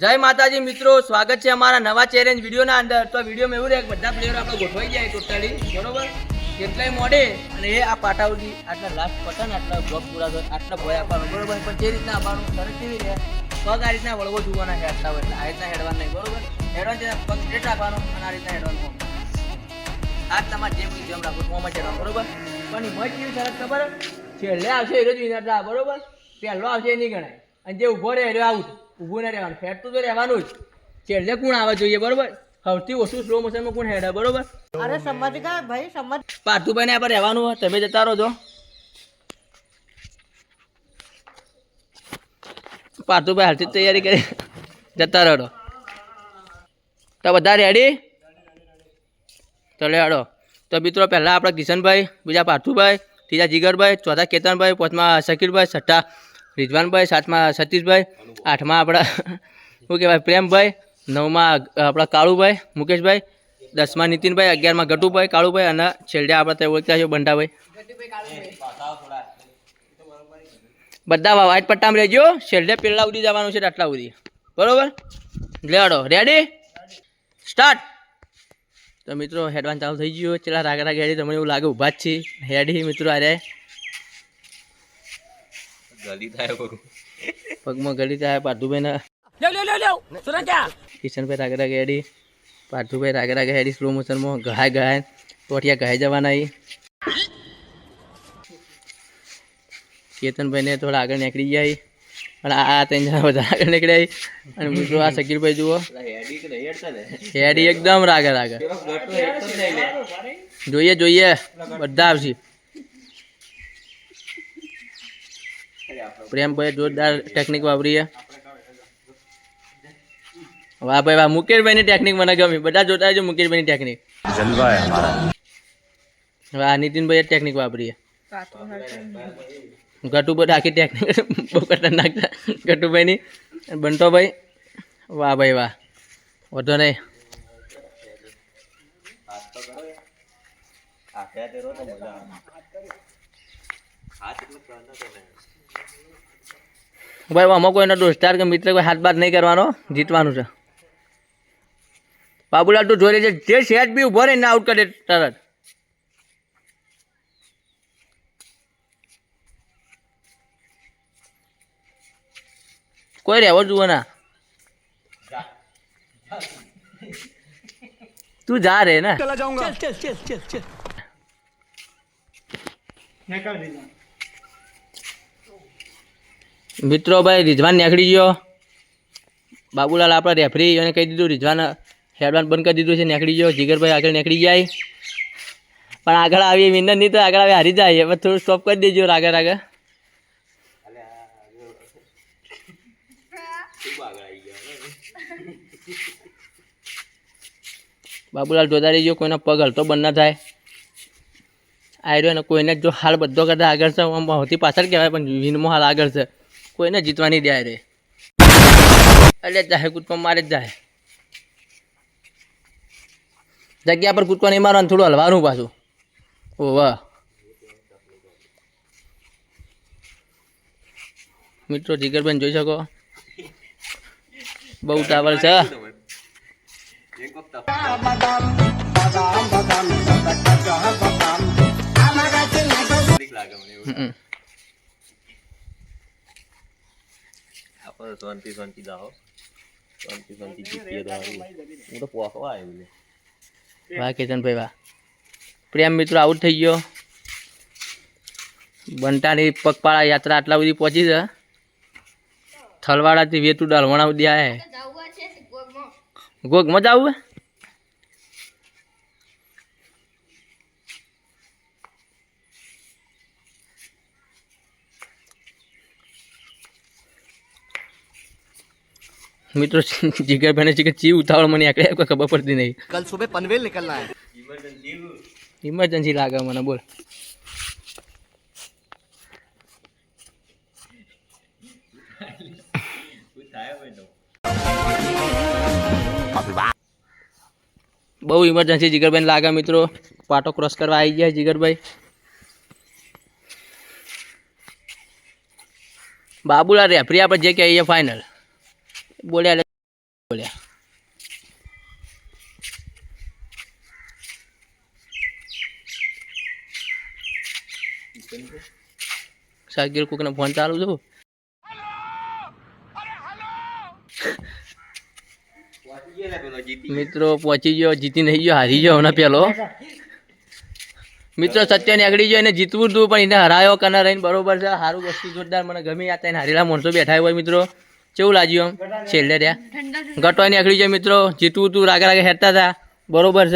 जय माताजी मित्रों, स्वागत है हमारा नवा चैलेंज वीडियो ना अंदर। तो वीडियो में એવું રહે બધા પ્લેયર આપણે ગોઠવાઈ જાય ટોટલી બરોબર કેટલાય મોડે અને એ આ પાટાઉડી આટલા લાસ્ટ પટન આટલા બ્લોક પૂરા થાય આટલા ભય આપવાનો બરોબર પણ જે રીતના આપવાનું સરસ કેવી રહે પગ આ રીતના વળવો જોવાના છે આટલા એટલે આ રીતના હેડવાનું નહીં બરોબર હેડવાનું છે પગ સ્ટ્રેટ રાખવાનો અને આ રીતના હેડવાનું આ તમારે જેમ જેમ રાખો મોમાં ચડવાનું બરોબર પણ એ મજ કેવી સરસ ખબર છેલ્લે આવશે એ જ વિનર બરોબર પહેલો આવશે એ નહીં ગણાય અને જે ઊભો રહે એ આઉટ ઊભું ના રહેવાનું ફેટતું તો રહેવાનું જ છેલ્લે કોણ આવવા જોઈએ બરોબર સૌથી ઓછું સ્લો મોશનમાં કોણ હેડે બરોબર અરે સમજ ગયા ભાઈ સમજ પાર્થુભાઈ ને આપણે રહેવાનું હોય તમે જતા રહો છો પાર્થુભાઈ હાલથી તૈયારી કરી જતા રહો તો બધા રેડી ચલે હડો તો મિત્રો પહેલાં આપણા કિશનભાઈ બીજા પાર્થુભાઈ ત્રીજા જીગરભાઈ ચોથા કેતનભાઈ પાંચમા શકીરભાઈ છઠ્ઠા રિઝવાનભાઈ સાતમા સતીશભાઈ આઠમા આપણા શું કહેવાય પ્રેમભાઈ નવમાં આપણા કાળુભાઈ મુકેશભાઈ દસમા નીતિનભાઈ અગિયારમાં ગટુભાઈ કાળુભાઈ અને છેલ્લે આપણે ત્યાં ઓળખ્યા છે બંડાભાઈ બધા વાઇટ પટ્ટામાં રહેજો છેલ્લે પેલા ઉડી જવાનું છે આટલા ઉડી બરોબર લેડો રેડી સ્ટાર્ટ તો મિત્રો હેડવાન ચાલુ થઈ ગયો ચલા રાગ રાગ હેડી તમને એવું લાગે ઊભા જ છે હેડી મિત્રો આરે ગલી થાય પગમાં ગલી થાય પાર્થુભાઈ કિશનભાઈ રાગે રાગે હેડી પાર્થુભાઈ રાગે રાગે હેડી સ્લો મોશનમાં ગહાય ગહાય ટોટિયા ગહાઈ જવાના કેતનભાઈને થોડા આગળ નીકળી જાય અને આ ત્રણ જણા બધા આગળ નીકળ્યા અને મિત્રો આ શકીરભાઈ જુઓ હેડી એકદમ રાગે રાગે જોઈએ જોઈએ બધા આવશે પ્રેમભાઈ જોરદાર ટેકનિક વાપરીએ વાહ ભાઈ વાહ મુકેશભાઈની ટેકનિક મને ગમી બધા જોતા છે મુકેશભાઈની ટેકનિક વાહ નીતિનભાઈ ટેકનિક વાપરીએ ગટુભાઈ આખી ટેકનિક બહુ ખતરનાક છે ગટુભાઈની બંટોભાઈ વાહ ભાઈ વાહ વધો નહીં ભાઈ આમાં કોઈનો દોસ્તાર કે મિત્ર કોઈ હાથ બાદ નહીં કરવાનો જીતવાનું છે બાબુલાલ તું જોઈ લેજે જે સેટ બી ઉભો રહે ને આઉટ કરે તરત કોઈ રહેવો જુઓ ના તું જા રે ને મિત્રો ભાઈ રિઝવાન નીકળી ગયો બાબુલાલ આપણા રેફરી એને કહી દીધું રિઝવાન હેડવાન બંધ કરી દીધું છે નીકળી ગયો જીગરભાઈ આગળ નીકળી જાય પણ આગળ આવી વિનર નહીં તો આગળ આવી હારી જાય હવે થોડું સ્ટોપ કરી દેજો આગળ આગળ બાબુલાલ જોતા રહીજો કોઈનો પગ હલતો બંધ ના થાય આવ્યો ને કોઈને જો હાલ બધો કરતા આગળ છે હોતી પાછળ કહેવાય પણ વિનમાં હાલ આગળ છે કોઈને જીતવાની દે રે એટલે જાય કૂદકો મારે જ જાય જગ્યા પર કૂદકો નહીં મારવાનું થોડું હલવાનું પાછું ઓ વાહ મિત્રો જીગરભાઈ જોઈ શકો બહુ ટાવર છે શાંતિ શાંતિ દાહો શાંતિ શાંતિ જીતીએ તો હું તો પોખવા આવ્યો વાહ કેતનભાઈ વાહ પ્રેમ મિત્રો આઉટ થઈ ગયો બંટાની પગપાળા યાત્રા આટલા બધી પહોંચી છે થલવાડાથી વેતું ડાલવાણા સુધી આવે ગોગમાં જવું મિત્રો જીગરભાઈ ને ચીકર ચી ઉતાવળ મને આકડે કોઈ ખબર પડતી નહીં कल सुबह पनवेल निकलना है ઇમરજન્સી લાગે મને બોલ બહુ ઇમરજન્સી જીગરભાઈ લાગે મિત્રો પાટો ક્રોસ કરવા આવી ગયા જીગરભાઈ બાબુલાલ રેફરી આપણે જે કહીએ ફાઇનલ બોલ્યા બોલ્યા સાગીર કોકને ફોન ચાલુ છું મિત્રો પહોંચી ગયો જીતી નહીં ગયો હારી ગયો હમણાં પેલો મિત્રો સત્યને આગળી ગયો એને જીતવું હતું પણ એને હરાયો કના રહીને બરોબર છે સારું વસ્તુ જોરદાર મને ગમી આ તેને હારેલા માણસો બેઠા હોય મિત્રો કેવું લાગ્યું આમ છેલ્લે રહ્યા ગટવાની આગળી જાય મિત્રો જીતવું હતું રાગે રાગે હેરતા હતા બરોબર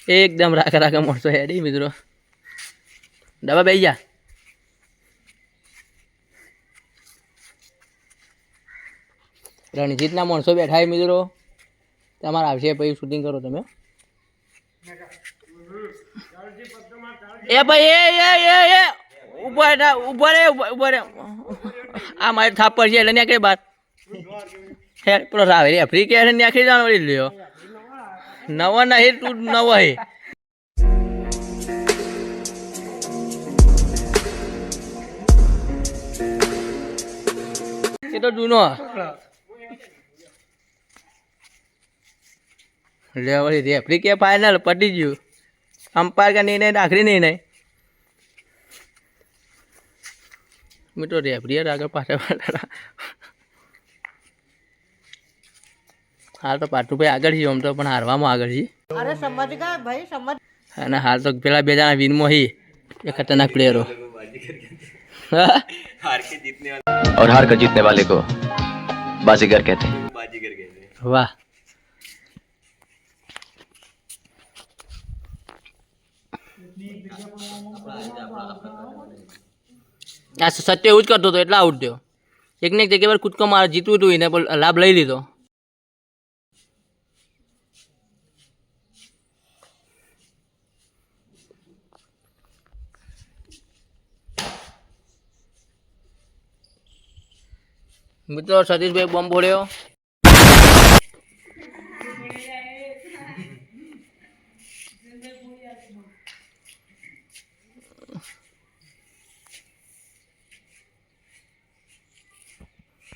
છે એકદમ રાગે રાગે માણસો હેડી મિત્રો ડબ્બા બેસી જા રણજીતના માણસો બેઠા મિત્રો તમારે આવશે પછી શૂટિંગ કરો તમે એ ભાઈ એ ઉભા રે આ મારે થાપ પર છે એટલે નીકળે બાર હે પેલો રાવે રે ફ્રી કે નીકળી જવાનો વળી લ્યો નવો નહીં તું નવો હે એ તો જૂનો લે વળી રેફરી કે ફાઇનલ પટી ગયું અમ્પાયર का निर्णय आखिरी निर्णय મિત્રો રેફરી આગળ પાછળ હાલ તો પાટુભાઈ આગળ છે આમ તો પણ હારવામાં આગળ છે अरे समझ गए भाई समझ અને હાલ તો પેલા બે જણા વિનમાં હી એ ખતરનાક પ્લેયરો हार के जीतने वाले और हार कर जीतने वाले को बाजीगर कहते हैं बाजीगर कहते हैं વાહ આ સત્ય એવું જ કરતો હતો એટલે આઉટ થયો એક ને એક જગ્યા પર કૂદકો માર જીતવું હતું એને પણ લાભ લઈ લીધો મિત્રો સતીશભાઈ બોમ્બ ફોડ્યો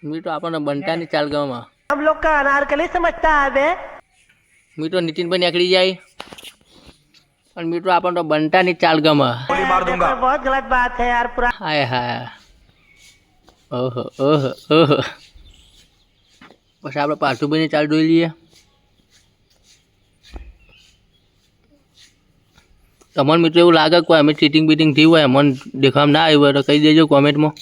મીઠો આપણને બંટાની ચાલ ગવામાં हम लोग का अनारकली समझता है बे મીઠો નીતિનભાઈ નીકળી જાય અને મીઠો આપણને તો બંટાની ચાલ ગમાં बहुत गलत बात है यार पूरा હાય હાય ઓહો ઓહો ઓહો પછી આપણે પાર્થુભાઈની ચાલ જોઈ લઈએ તમને મિત્રો એવું લાગે કોઈ અમે ચીટિંગ બીટિંગ થયું હોય મને દેખાવામાં ના આવ્યું હોય તો કહી દેજો કોમેન્ટમાં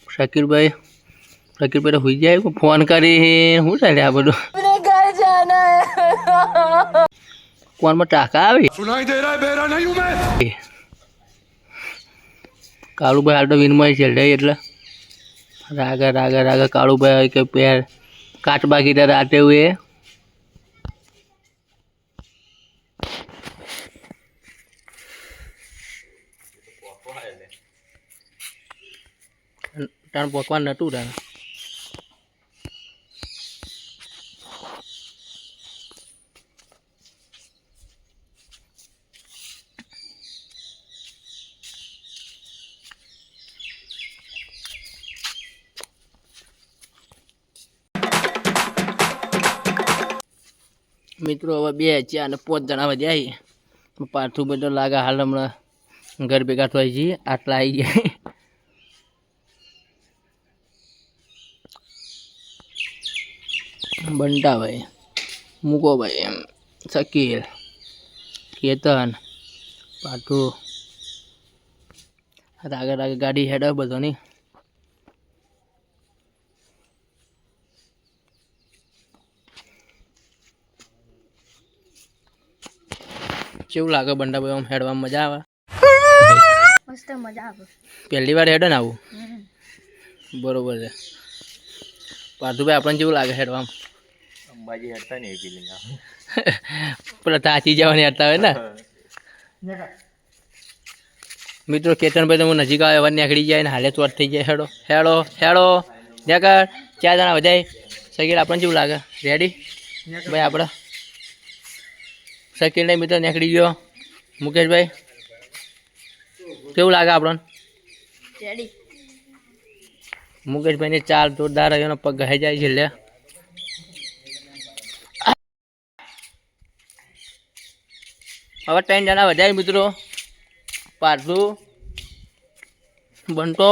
શકીરભાઈ તો હોઈ જાય ફોન કરી શું ચાલે આ બધું ફોનમાં ટાંકા આવી કાળુભાઈ હાલ તો વિનમય છે એટલે રાગા રાગા રાગા કાળુભાઈ કે પેર કાચ બાકી રાતે हुए टाण पोकवान नटू टाण मित्रों હવે 2 4 અને 5 જણા વધ્યા પાર્થુ બધો લાગે હાલ હમણાં ઘર ભેગા થઈ છીએ આટલા આવી ગયા બંટાભાઈ મુકોભાઈ એમ શકીલ કેતન પાટુ રાગે રાગે ગાડી હેડ બધો નહીં કેવું લાગે બંટાભાઈ આમ હેડવામાં મજા આવે મસ્ત મજા આવે પહેલી વાર હેડો ને આવું બરોબર છે પાર્થુભાઈ આપણને કેવું લાગે હેડવામાં અંબાજી હટતા નહીં ફિલિંગ પેલા તાચી જવાની હટતા હોય ને મિત્રો કેતનભાઈ તો હું નજીક આવે એવા નીકળી જાય ને હાલે ચોટ થઈ જાય હેડો હેડો હેડો દેખાડ 4 જણા વધાય સગીર આપણને કેવું લાગે રેડી ભાઈ આપણે શકીલ નહીં મિત્રો નીકળી ગયો મુકેશભાઈ કેવું લાગે આપણને? રેડી. મુકેશભાઈની ચાલ જોરદાર એનો પગ ઘાઈ જાય છે લે. હવે 3 જણા વધારે મિત્રો, પાર્થુ, બંટો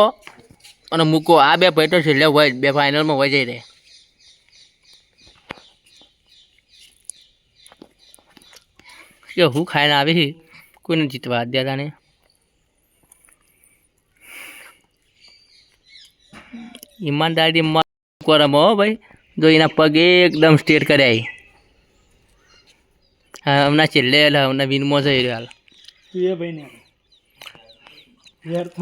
અને મૂકો. આ 2 ભાઈ તો છેલ્લે હોય 2 ફાઇનલમાં હોય જઈ રહે. કે હું ખાઈને આવી કોઈને જીતવા દેતા ને. ઈમાનદારી રમો હો ભાઈ. જો એના પગ એકદમ સ્ટ્રેટ કર્યા. હા હમણાં છેલ્લે હમણાં વિનમાં જઈ રહ્યો હાલ.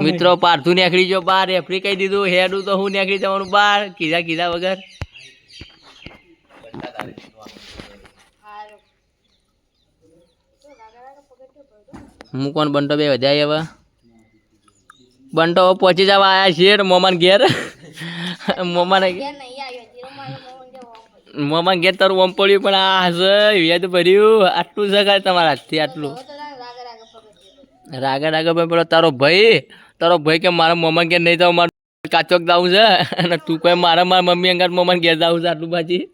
મિત્રો પાર્થુ નીકળી ગયો બહાર. રેફરી કહી દીધું હેડું તો હું નીકળી જવાનું બહાર કીધા વગર. હું કોણ બંટો બે વધાય હવે. બંટો પહોંચી જવા આવ્યા છીએ મોમાન ઘેર. મોમાન ઘેર તારું ઓમ પડ્યું પણ આ હશે વ્યાજ ભર્યું. આટલું છે કાંઈ તમારા હાથથી આટલું રાગે ભાઈ પેલો તારો ભાઈ કે મારા મોમાન ઘેર નહીં જાવ, મારે કાચોક જવું છે અને તું કોઈ મારા મમ્મી અંગાત મોમાન ઘેર જવું છે આટલું પાછી.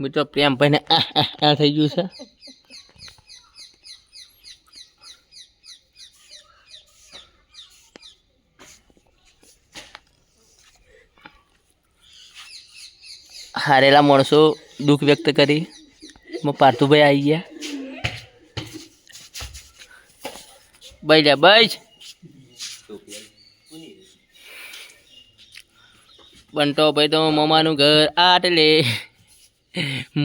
મિત્રો પ્રેમ ભાઈને થઈ ગયું છે. હારેલા માણસો દુઃખ વ્યક્ત કરી પાર્થુભાઈ આવી ગયા. બઈ લે બઈ. બંટો ભાઈ તો મમાનું ઘર આટલે,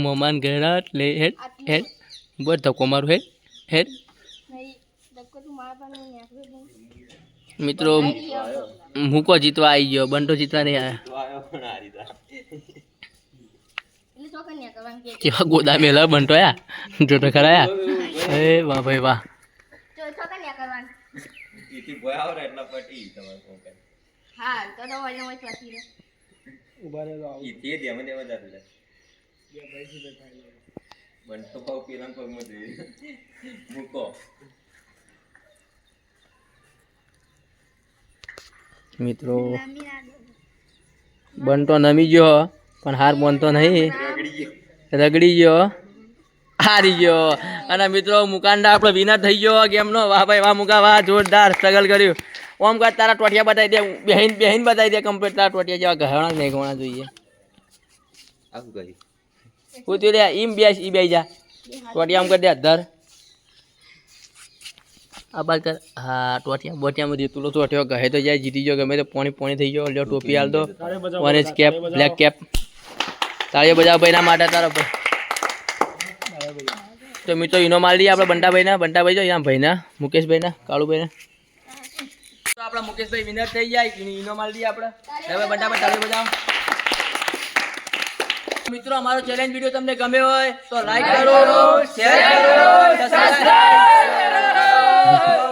મમાન ઘર આટલે. હેડ હેડ બોલ ધક્કો મારું. હેડ હેડ. મિત્રો મૂકો જીતવા આવી ગયો, બંટો જીતવા નહીં આવ્યા. કેવા ગોદા મેલા બંટો યા જો તો ખરા યા. એ વાહ ભાઈ વાહ. મિત્રો બંટો નમી ગયો પણ હાર માનતો નહીં, રગડી ગયો, હારી ગયો. અને મિત્રો મુકાંડા આપણો વિનર થઈ ગયો ગેમનો. વાહ ભાઈ વાહ મુકા વાહ, જોરદાર સ્ટ્રગલ કર્યું. ઓમ કર તારા ટોટિયા બતાવી દે, બેહીન બતાવી દે કમ્પ્લીટ. તારા ટોટિયા જેવા ઘણા નહીં ઘણા જોઈએ. હું તું લે ઈમ બેસ ઈ બે જા ટોટિયા આમ કરી દે ધર આ બાર કર. હા ટોટિયા બોટિયામાં જીતું લો. ટોટિયો કહે તો જાય જીતી ગયો, ગમે તો પોણી થઈ ગયો. લ્યો ટોપી હાલ દો, ઓરેન્જ કેપ બ્લેક કેપ. તાળીઓ બજાવ ભાઈના માટે તારો ભાઈ. તો મિત્રો ઈનો માલ દઈએ આપણે બંટાભાઈ જો અહીંયા ભાઈના મુકેશભાઈના કાળુભાઈના. તો આપણા મુકેશભાઈ વિનર થઈ જાય. ઈનો માલ દઈએ આપણે. હવે બંટાભાઈ તાળીઓ બજાવ. મિત્રો અમારો ચેલેન્જ વિડીયો તમને ગમ્યો હોય તો લાઈક કરો, શેર કરો, સબસ્ક્રાઇબ કરો.